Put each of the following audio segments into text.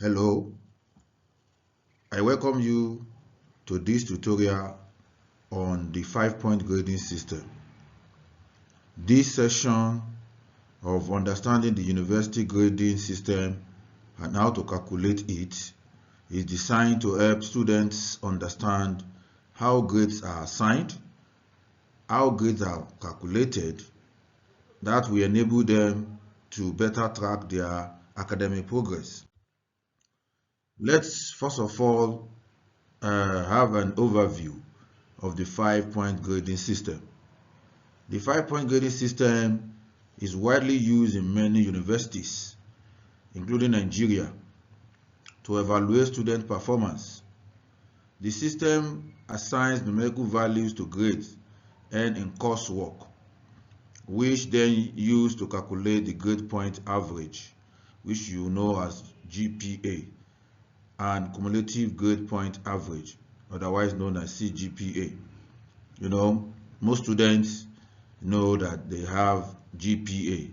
Hello, I welcome you to this tutorial on the 5-point grading system. This session of understanding the university grading system and how to calculate it is designed to help students understand how grades are assigned, how grades are calculated, that will enable them to better track their academic progress. Let's first of all have an overview of the 5-point grading system. The 5-point grading system is widely used in many universities, including Nigeria, to evaluate student performance. The system assigns numerical values to grades earned in coursework, which then used to calculate the grade point average, which you know as GPA, and cumulative grade point average, otherwise known as CGPA. Most students know that they have GPA,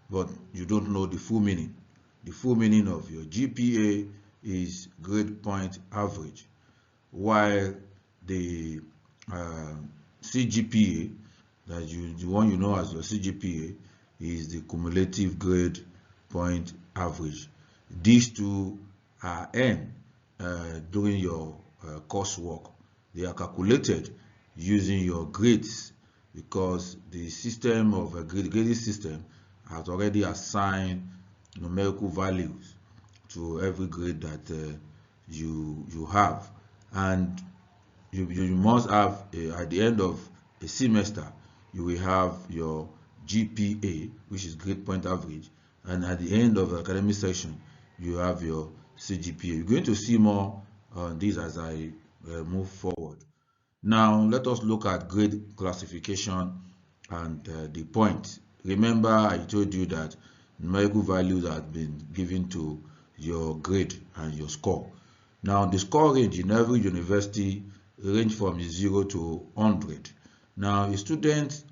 but you don't know the full meaning. The full meaning of your GPA is grade point average, while the CGPA, the one you know as your CGPA, is the cumulative grade point average. These two are earned during your coursework. They are calculated using your grades because the system of a grading system has already assigned numerical values to every grade that you have, and you must have at the end of a semester you will have your GPA, which is grade point average, and at the end of the academic section you have your CGPA. You're going to see more on this as I move forward. Now let us look at grade classification and the points. Remember, I told you that numerical values have been given to your grade and your score. Now the score range in every university range from 0 to 100. Now a student's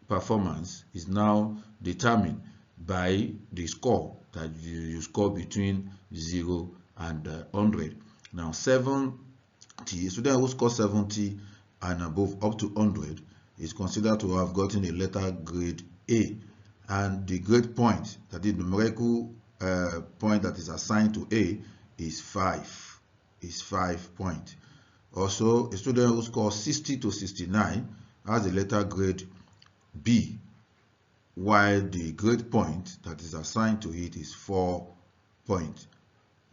performance is now determined by the score that you score between 0 and 100. Now 70, a student who scores 70 and above up to 100 is considered to have gotten a letter grade A, and the grade point, that is numerical point that is assigned to A, is 5. Is 5 points. Also, a student who scores 60 to 69 has a letter grade B, while the grade point that is assigned to it is 4 points.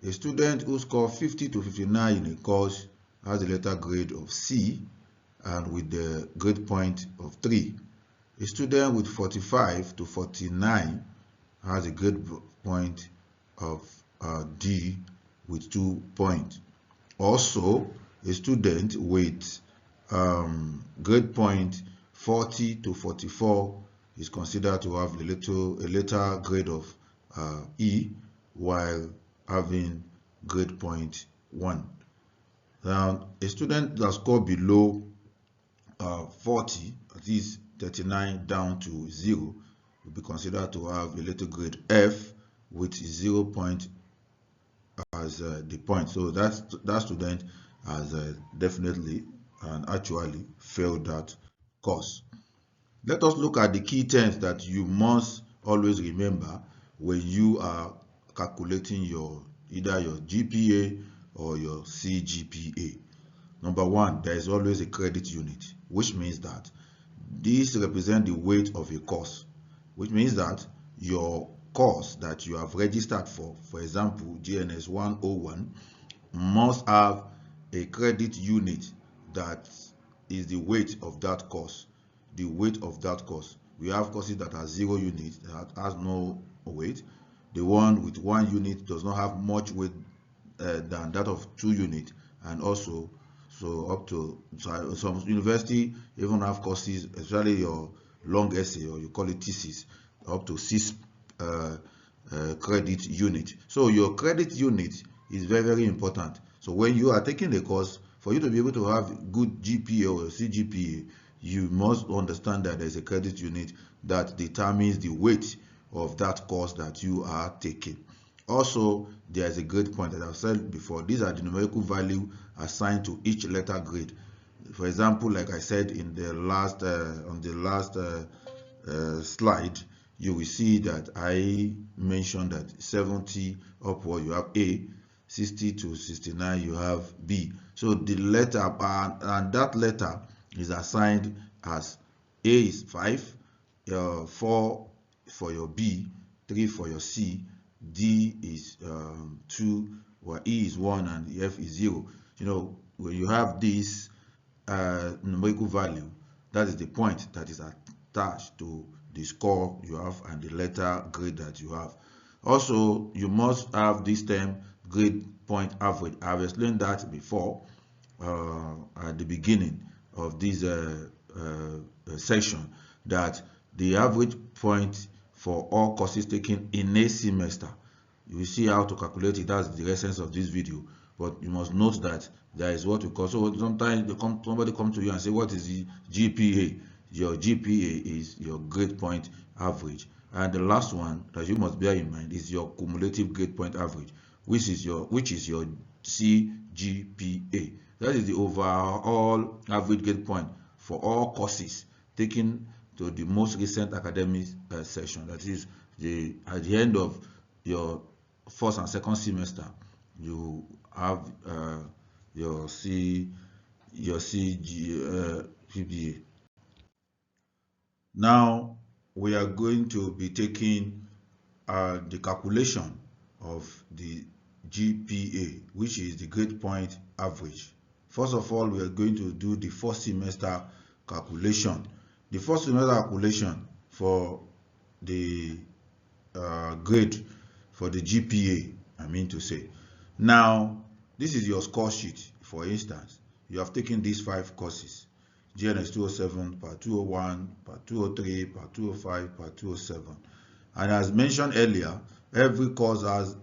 A student who scores 50 to 59 in a course has a letter grade of C, and with the grade point of 3. A student with 45 to 49 has a grade point of D with 2 points. Also, a student with grade point 40 to 44 is considered to have a letter grade of E, while having grade point 1. Now, a student that scored below 40, that is 39 down to 0, will be considered to have a letter grade F with 0 point as the point. So that student has definitely and actually failed that course. Let us look at the key terms that you must always remember when you are calculating either your GPA or your CGPA. Number one, there is always a credit unit, which means that this represents the weight of a course, which means that your course that you have registered for example, GNS 101, must have a credit unit that is the weight of that course. The weight of that course. We have courses that are 0 units, that has no weight. The one with 1 unit does not have much weight than that of 2 units, and also up to some university even have courses, especially your long essay, or you call it thesis, up to 6 credit unit. So your credit unit is very, very important. So when you are taking the course, for you to be able to have good GPA or CGPA, you must understand that there is a credit unit that determines the weight of that course that you are taking. Also, there is a grade point that I've said before. These are the numerical value assigned to each letter grade. For example, like I said in the last on the last slide, you will see that I mentioned that 70 upward you have A, 60 to 69 you have B. So the letter and that letter is assigned as A is 5, 4 for your B, 3 for your C, D is 2, while E is 1 and F is 0. You know, when you have this numerical value, that is the point that is attached to the score you have and the letter grade that you have. Also, you must have this term grade point average. I've explained that before at the beginning of this section, that the average point for all courses taken in a semester, you will see how to calculate it. That's the essence of this video. But you must note that there is what we call, so sometimes somebody comes to you and say, what is the GPA? Your GPA is your grade point average. And the last one that you must bear in mind is your cumulative grade point average, which is your CGPA. That is the overall average grade point for all courses taken to the most recent academic session. That is at the end of your first and second semester, you have your CGPA. Now we are going to be taking the calculation of the GPA, which is the grade point average. First of all, we are going to do the first semester calculation. The first semester calculation for the grade for the GPA, I mean to say. Now, this is your score sheet. For instance, you have taken these 5 courses: GNS 207, Part 201, Part 203, Part 205, Part 207. And as mentioned earlier, every course has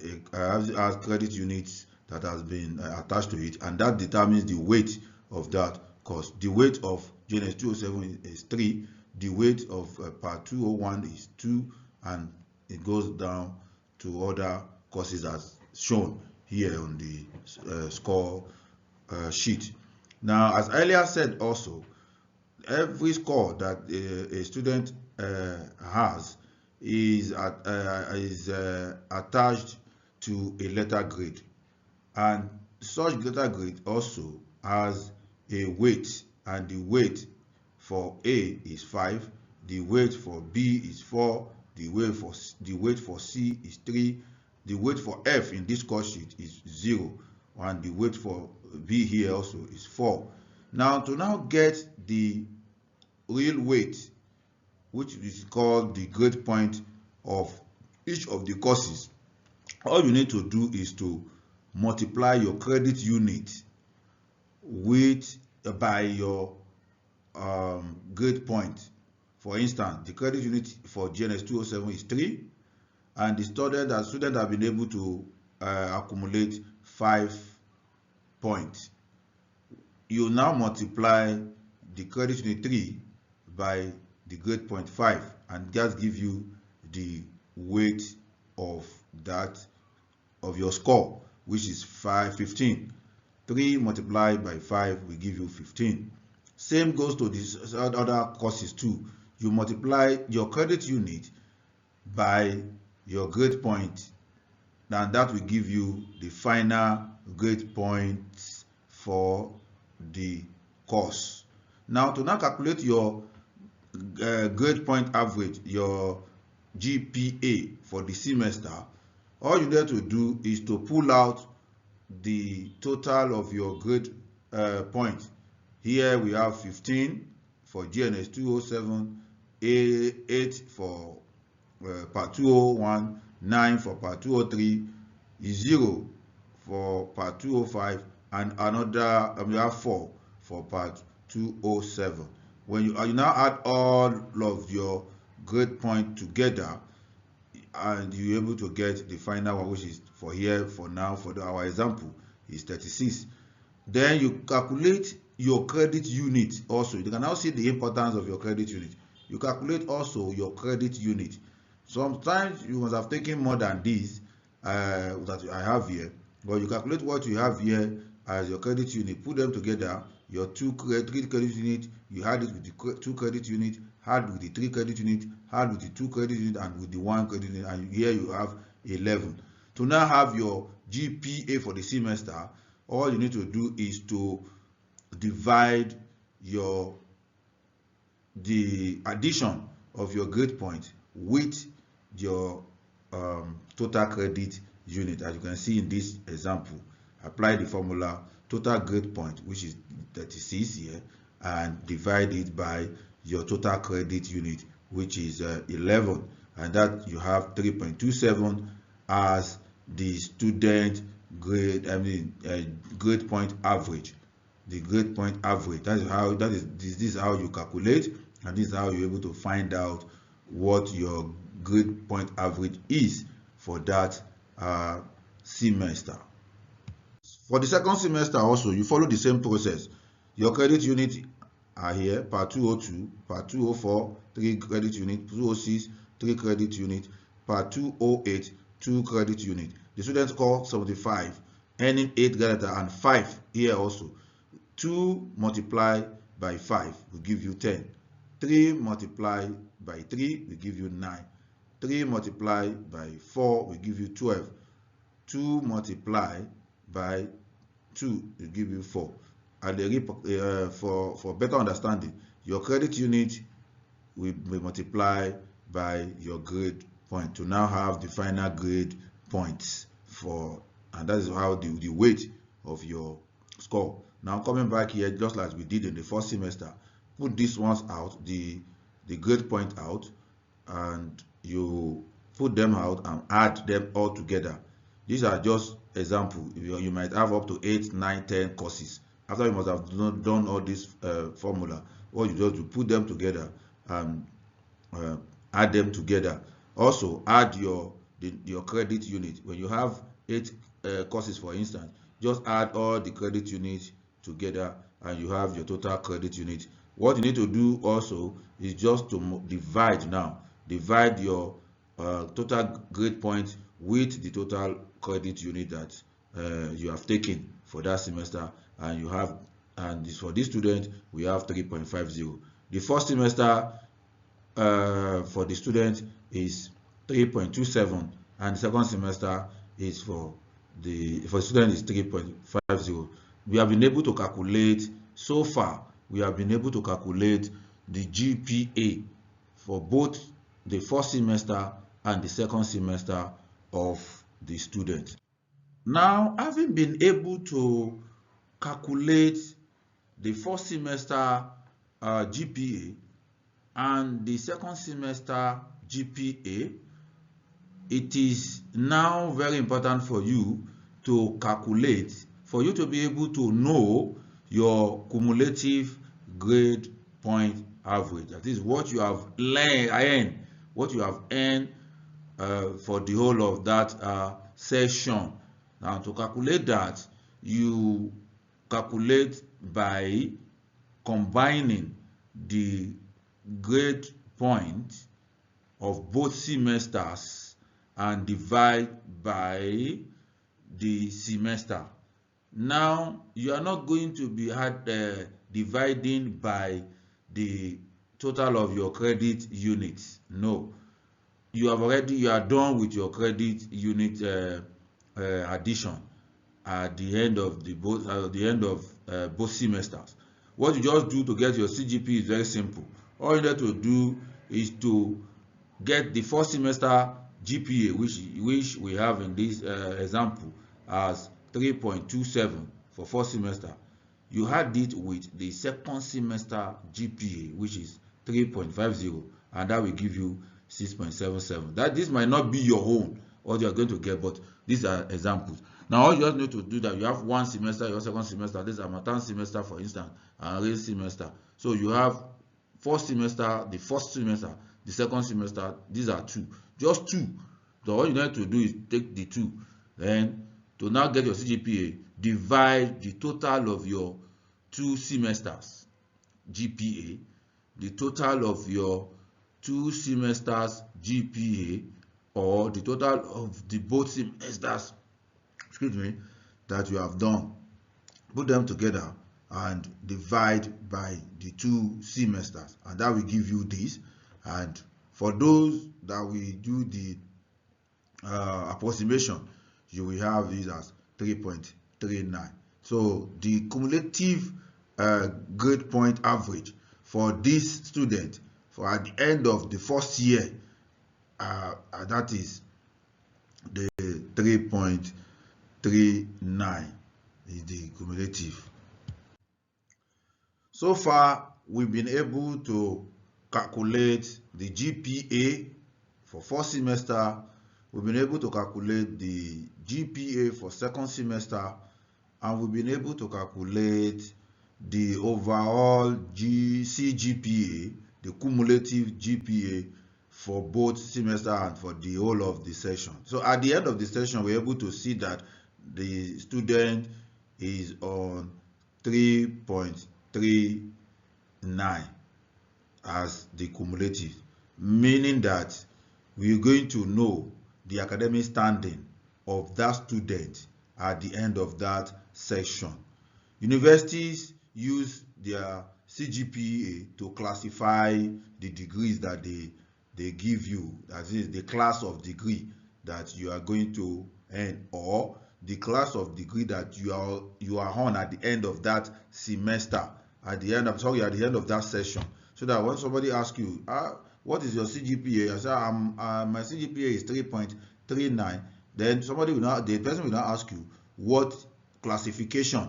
credit units that has been attached to it, and that determines the weight of that course. The weight of GNS 207 is 3, the weight of Part 201 is 2, and it goes down to other courses as shown here on the score sheet. Now, as earlier said also, every score that a student has is attached to a letter grade, and such letter grade also has a weight, and the weight for A is 5, the weight for B is 4, the weight for C is 3, the weight for F in this course sheet is 0, and the weight for B here also is 4. Now, to now get the real weight, which is called the grade point of each of the courses, all you need to do is to multiply your credit unit by your grade point. For instance, the credit unit for GNS 207 is 3, and the student have been able to accumulate 5 points. You now multiply the credit unit 3 by the grade point 5, and that gives you the weight of your score, which is 15. 3 multiplied by 5 will give you 15. Same goes to these other courses too. You multiply your credit unit by your grade point, and that will give you the final grade points for the course. Now, to now calculate your grade point average, your GPA for the semester, all you need to do is to pull out the total of your grade points. Here we have 15 for GNS 207, 8 for Part 201, 9 for Part 203, 0 for Part 205, and another we have 4 for Part 207. When you now add all of your grade point together, and you're able to get the final one, which is for here, for now, for our example, is 36. Then you calculate your credit unit also. You can now see the importance of your credit unit. You calculate also your credit unit. Sometimes you must have taken more than this, that I have here, but you calculate what you have here as your credit unit, put them together, your three credit unit, you add it with the 2 credit unit, add with the 3 credit unit, add with the 2 credit unit, and with the 1 credit unit, and here you have 11. To now have your GPA for the semester, all you need to do is to divide the addition of your grade point with your total credit unit. As you can see in this example, apply the formula total grade point, which is 36 here, and divide it by your total credit unit, which is 11, and that you have 3.27 as the student grade, grade point average. The grade point average. This is how you calculate, and this is how you're able to find out what your grade point average is for that semester. For the second semester also, you follow the same process. Your credit unit are here, part 202, part 204, 3 credit unit, 206, 3 credit unit, part 208, 2 credit unit. The student score 75, earning 8 greater and 5 here also. 2 multiplied by 5 will give you 10. 3 multiplied by 3 will give you 9. 3 multiplied by 4 will give you 12. 2 multiplied by 2 will give you 4. And for better understanding, your credit unit will be multiplied by your grade point to now have the final grade points and that is how the weight of your score. Now coming back here, just like we did in the first semester, put these ones out, the grade point out, and you put them out and add them all together. These are just examples. You might have up to 8, 9, 10 courses. After you must have done all this formula, what you do, put them together and add them together. Also add your credit unit. When you have 8 courses, for instance, just add all the credit units together and you have your total credit unit. What you need to do also is just to divide your total grade point with the total credit unit that you have taken for that semester, and for this student we have 3.50. The first semester for the student is 3.27, and the second semester is for the student is 3.50. We have been able to calculate so far. We have been able to calculate the GPA for both the first semester and the second semester of the student. Now, having been able to calculate the first semester GPA and the second semester GPA, it is now very important for you to calculate, for you to be able to know your cumulative grade point average. That is what you have earned, what you have earned for the whole of that session. Now, to calculate that, you calculate by combining the grade point of both semesters and divide by the semester. Now, you are not going to be dividing by the total of your credit units. No, you are done with your credit unit addition at the end of both semesters. What you just do to get your CGPA is very simple. All you need to do is to get the first semester GPA, which we have in this example as 3.27 for first semester. You add it with the second semester GPA, which is 3.50, and that will give you 6.77. This might not be your own, what you are going to get, but these are examples. Now, all you just need to do that, you have one semester, your second semester, this is a term semester, for instance, and race semester. So you have first semester, the first semester, the second semester. These are 2, just 2. So all you need to do is take the 2, then to now get your CGPA, divide the total of your 2 semesters the total of your 2 semesters GPA or the total of the both semesters, excuse me, that you have done. Put them together and divide by the 2 semesters, and that will give you this. And for those that we do the approximation, you will have this as 3.39. So the cumulative grade point average for this student for at the end of the first year, that is the 3.39 is the cumulative. So far, we've been able to calculate the GPA for first semester. We've been able to calculate the GPA for second semester, and we've been able to calculate the overall CGPA, the cumulative GPA for both semester and for the whole of the session. So at the end of the session, we're able to see that the student is on 3.39 as the cumulative, meaning that we're going to know the academic standing of that student at the end of that section. Universities use their CGPA to classify the degrees that they give you, that is the class of degree that you are going to earn, or the class of degree that you are on at the end of that semester, at the end of that session, so that when somebody asks you, what is your CGPA? I say, my CGPA is 3.39. Then the person will now ask you, what classification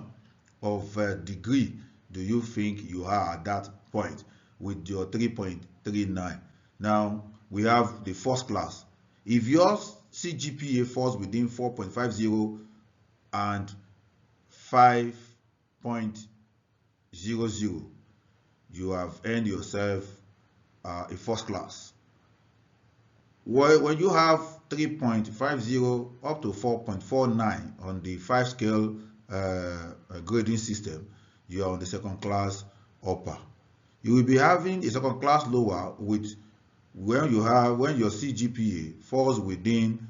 of degree do you think you are at that point with your 3.39? Now we have the first class. If your CGPA falls within 4.50 and 5.00, you have earned yourself a first class. When you have 3.50 up to 4.49 on the 5-scale grading system, you are on the second class upper. You will be having a second class lower with when your CGPA falls within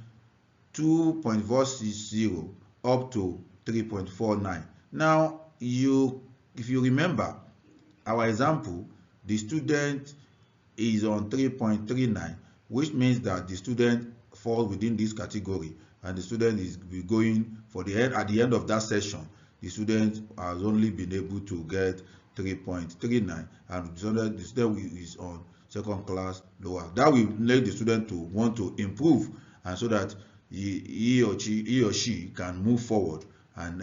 2.460 up to 3.49. Now, if you remember our example, the student is on 3.39, which means that the student falls within this category, and the student is going for at the end of that session, the student has only been able to get 3.39, and the student is on second class lower. That will make the student to want to improve, and so that he or she can move forward and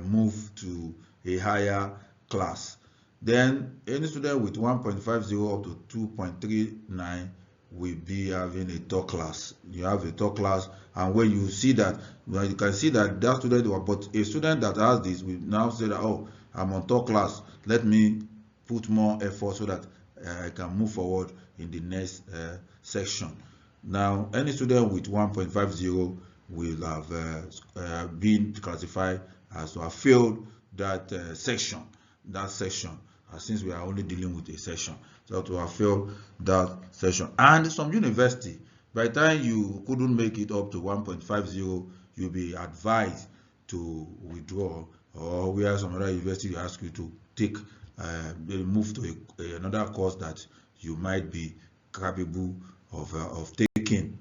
move to a higher class. Then any student with 1.50 up to 2.39 will be having a third class. You have a third class, and when you see that, you can see that student, but a student that has this will now say that, oh, I'm on third class, let me put more effort so that I can move forward in the next section. Now, any student with 1.50 will have been classified as to have failed that section, since we are only dealing with a section, so to have failed that section. And some university, by the time you couldn't make it up to 1.50, you'll be advised to withdraw, or where some other university ask you to take move to another course that you might be capable of taking.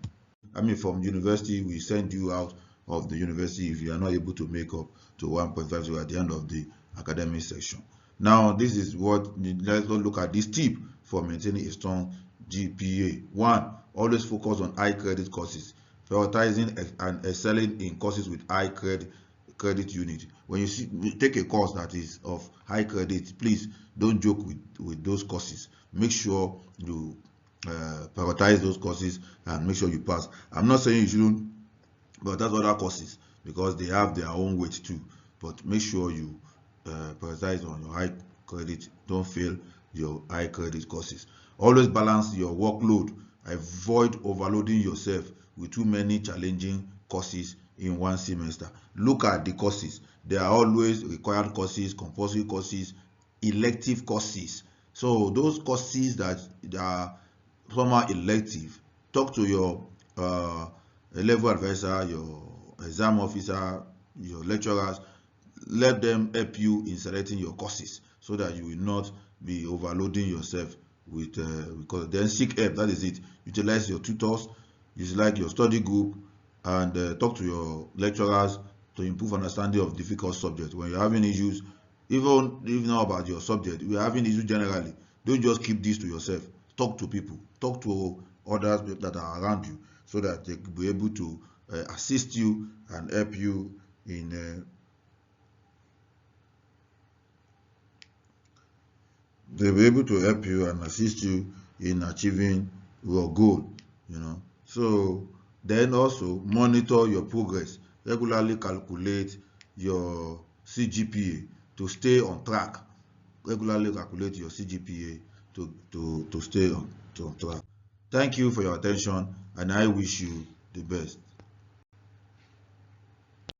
I mean, from university, we send you out of the university if you are not able to make up to 1.50 at the end of the academic section. Now, this is let's look at this tip for maintaining a strong GPA. 1, always focus on high credit courses, prioritizing and excelling in courses with high credit unit. When you take a course that is of high credit, please don't joke with those courses. Make sure you prioritize those courses and make sure you pass. I'm not saying you shouldn't, but that's other courses, because they have their own weight too. But make sure you prioritize on your high credit. Don't fail your high credit courses. Always balance your workload. Avoid overloading yourself with too many challenging courses in one semester. Look at the courses. There are always required courses, compulsory courses, elective courses. So those courses that are somehow elective, talk to your a level advisor, your exam officer, your lecturers, let them help you in selecting your courses so that you will not be overloading yourself with because then seek help. That is it. Utilize your tutors, utilize your study group, and talk to your lecturers to improve understanding of difficult subjects. When you're having issues, even if not about your subject, we're having issues generally, don't just keep this to yourself. Talk to people, talk to others that are around you so that they will be able to assist you and help you in they'll be able to help you and assist you in achieving your goal, you know. So then also monitor your progress, regularly calculate your CGPA to stay on track. Regularly calculate your CGPA to stay on track. Thank you for your attention, and I wish you the best.